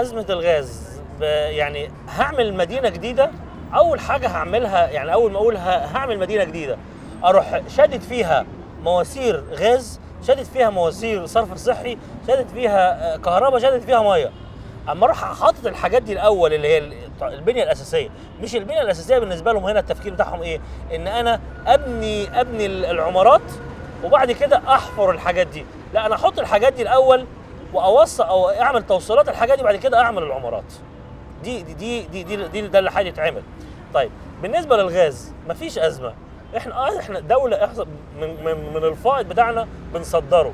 ازمه الغاز يعني هعمل مدينه جديده. اول حاجه هعملها يعني اول ما اقول هعمل مدينه جديده، اروح شادد فيها مواسير غاز، شادد فيها مواسير صرف صحي، شادد فيها كهرباء، شادد فيها ميه. اما اروح حاطط الحاجات دي الاول اللي هي البنيه الاساسيه. مش البنيه الاساسيه بالنسبه لهم هنا التفكير بتاعهم ايه؟ ان انا ابني العمارات وبعد كده احفر الحاجات دي. لا، انا احط الحاجات دي الاول واوصل او اعمل توصيلات الحاجات دي، بعد كده اعمل العمارات. ده اللي هيتعمل. طيب بالنسبه للغاز مفيش ازمه. احنا دوله من الفائض بتاعنا بنصدره.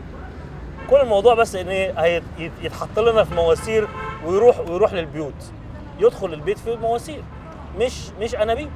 كل الموضوع بس ان ايه، يتحط لنا في مواسير ويروح للبيوت، يدخل البيت في مواسير، مش انابيب.